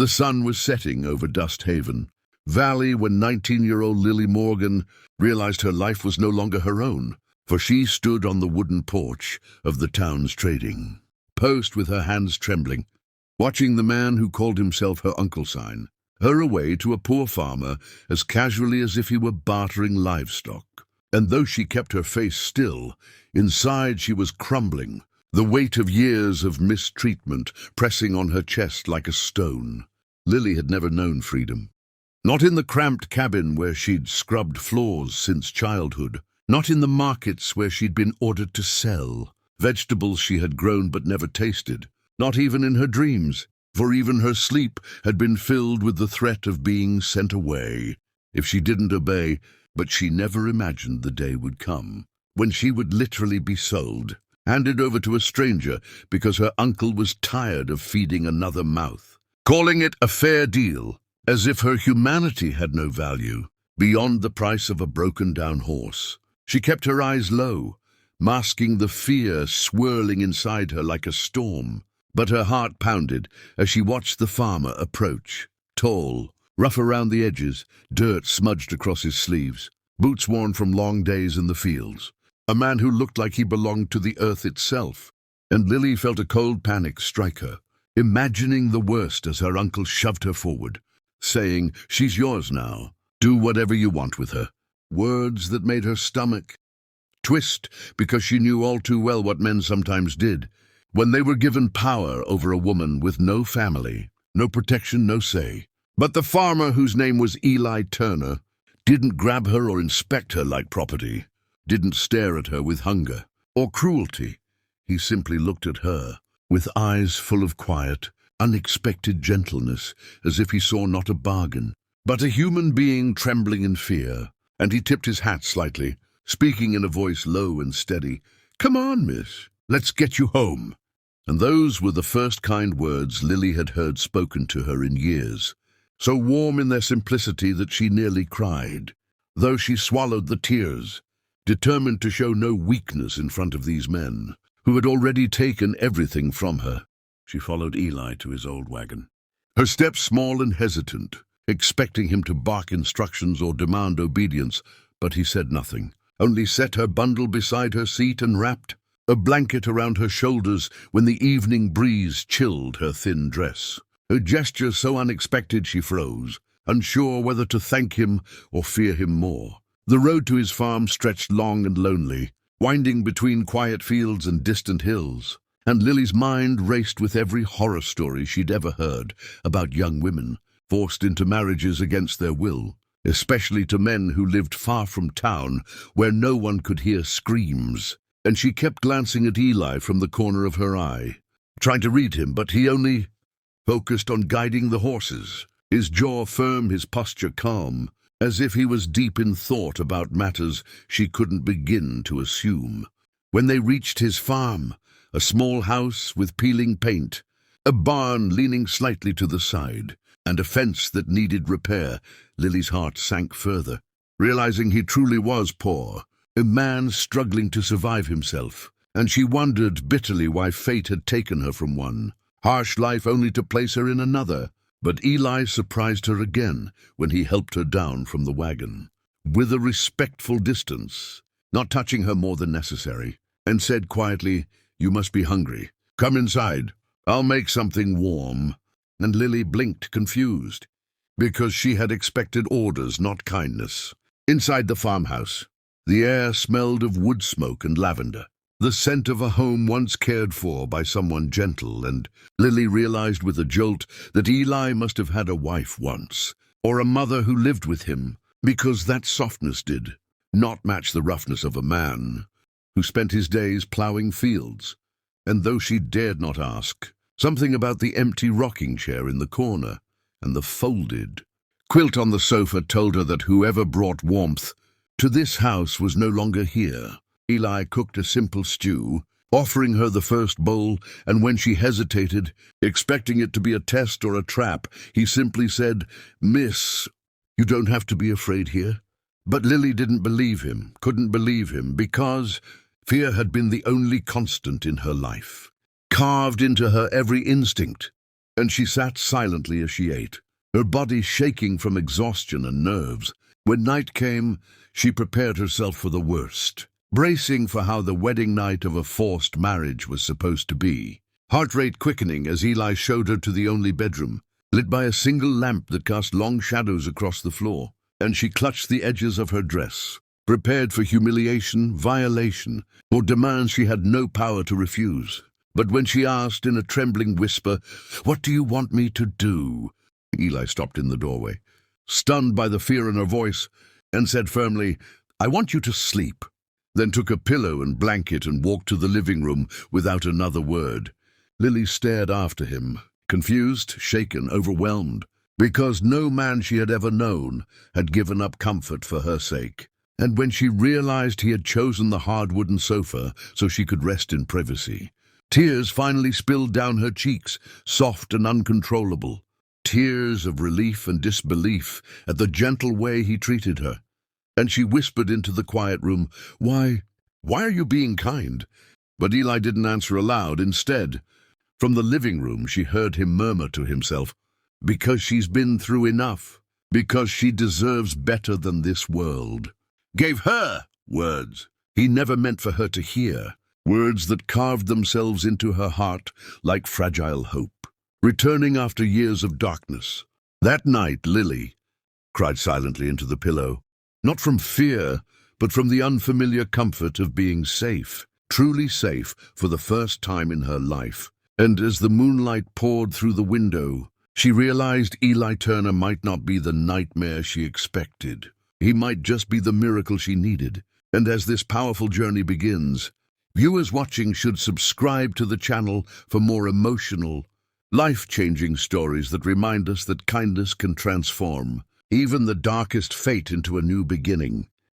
The sun was setting over Dust Haven Valley when 19-year-old Lily Morgan realized her life was no longer her own, for she stood on the wooden porch of the town's trading post with her hands trembling, watching the man who called himself her uncle sign her away to a poor farmer as casually as if he were bartering livestock. And though she kept her face still, inside she was crumbling, the weight of years of mistreatment pressing on her chest like a stone. Lily had never known freedom. Not in the cramped cabin where she'd scrubbed floors since childhood. Not in the markets where she'd been ordered to sell vegetables she had grown but never tasted. Not even in her dreams, for even her sleep had been filled with the threat of being sent away if she didn't obey. But she never imagined the day would come when she would literally be sold, handed over to a stranger because her uncle was tired of feeding another mouth, calling it a fair deal, as if her humanity had no value beyond the price of a broken-down horse. She kept her eyes low, masking the fear swirling inside her like a storm, but her heart pounded as she watched the farmer approach, tall, rough around the edges, dirt smudged across his sleeves, boots worn from long days in the fields. A man who looked like he belonged to the earth itself. And Lily felt a cold panic strike her, imagining the worst as her uncle shoved her forward, saying, "She's yours now. Do whatever you want with her." Words that made her stomach twist because she knew all too well what men sometimes did when they were given power over a woman with no family, no protection, no say. But the farmer, whose name was Eli Turner, didn't grab her or inspect her like property, didn't stare at her with hunger or cruelty. He simply looked at her with eyes full of quiet, unexpected gentleness, as if he saw not a bargain, but a human being trembling in fear. And he tipped his hat slightly, speaking in a voice low and steady. "Come on, miss, let's get you home." And those were the first kind words Lily had heard spoken to her in years, so warm in their simplicity that she nearly cried, though she swallowed the tears, determined to show no weakness in front of these men, who had already taken everything from her. She followed Eli to his old wagon, her steps small and hesitant, expecting him to bark instructions or demand obedience, but he said nothing, only set her bundle beside her seat and wrapped a blanket around her shoulders when the evening breeze chilled her thin dress. Her gesture so unexpected she froze, unsure whether to thank him or fear him more. The road to his farm stretched long and lonely, winding between quiet fields and distant hills, and Lily's mind raced with every horror story she'd ever heard about young women forced into marriages against their will, especially to men who lived far from town where no one could hear screams. And she kept glancing at Eli from the corner of her eye, trying to read him, but he only focused on guiding the horses, his jaw firm, his posture calm, as if he was deep in thought about matters she couldn't begin to assume. When they reached his farm, a small house with peeling paint, a barn leaning slightly to the side, and a fence that needed repair, Lily's heart sank further, realizing he truly was poor, a man struggling to survive himself, and she wondered bitterly why fate had taken her from one harsh life only to place her in another. But Eli surprised her again when he helped her down from the wagon, with a respectful distance, not touching her more than necessary, and said quietly, "You must be hungry. Come inside. I'll make something warm." And Lily blinked, confused, because she had expected orders, not kindness. Inside the farmhouse, the air smelled of wood smoke and lavender, the scent of a home once cared for by someone gentle, and Lily realized with a jolt that Eli must have had a wife once, or a mother who lived with him, because that softness did not match the roughness of a man who spent his days plowing fields. And though she dared not ask, something about the empty rocking chair in the corner and the folded quilt on the sofa told her that whoever brought warmth to this house was no longer here. Eli cooked a simple stew, offering her the first bowl, and when she hesitated, expecting it to be a test or a trap, he simply said, "Miss, you don't have to be afraid here." But Lily didn't believe him, couldn't believe him, because fear had been the only constant in her life, carved into her every instinct. and she sat silently as she ate, her body shaking from exhaustion and nerves. When night came, she prepared herself for the worst, bracing for how the wedding night of a forced marriage was supposed to be. Heart rate quickening as Eli showed her to the only bedroom, lit by a single lamp that cast long shadows across the floor, and she clutched the edges of her dress, prepared for humiliation, violation, or demands she had no power to refuse. But when she asked in a trembling whisper, "What do you want me to do?" Eli stopped in the doorway, stunned by the fear in her voice, and said firmly, "I want you to sleep," then took a pillow and blanket and walked to the living room without another word. Lily stared after him, confused, shaken, overwhelmed, because no man she had ever known had given up comfort for her sake. And when she realized he had chosen the hard wooden sofa so she could rest in privacy, tears finally spilled down her cheeks, soft and uncontrollable. Tears of relief and disbelief at the gentle way he treated her. And she whispered into the quiet room, Why are you being kind?" But Eli didn't answer aloud. Instead, from the living room, she heard him murmur to himself, "Because she's been through enough. Because she deserves better than this world." Gave her words he never meant for her to hear, words that carved themselves into her heart like fragile hope, returning after years of darkness. That night, Lily cried silently into the pillow, not from fear, but from the unfamiliar comfort of being safe, truly safe for the first time in her life. And as the moonlight poured through the window, she realized Eli Turner might not be the nightmare she expected. He might just be the miracle she needed. And as this powerful journey begins, viewers watching should subscribe to the channel for more emotional, life-changing stories that remind us that kindness can transform even the darkest fate into a new beginning.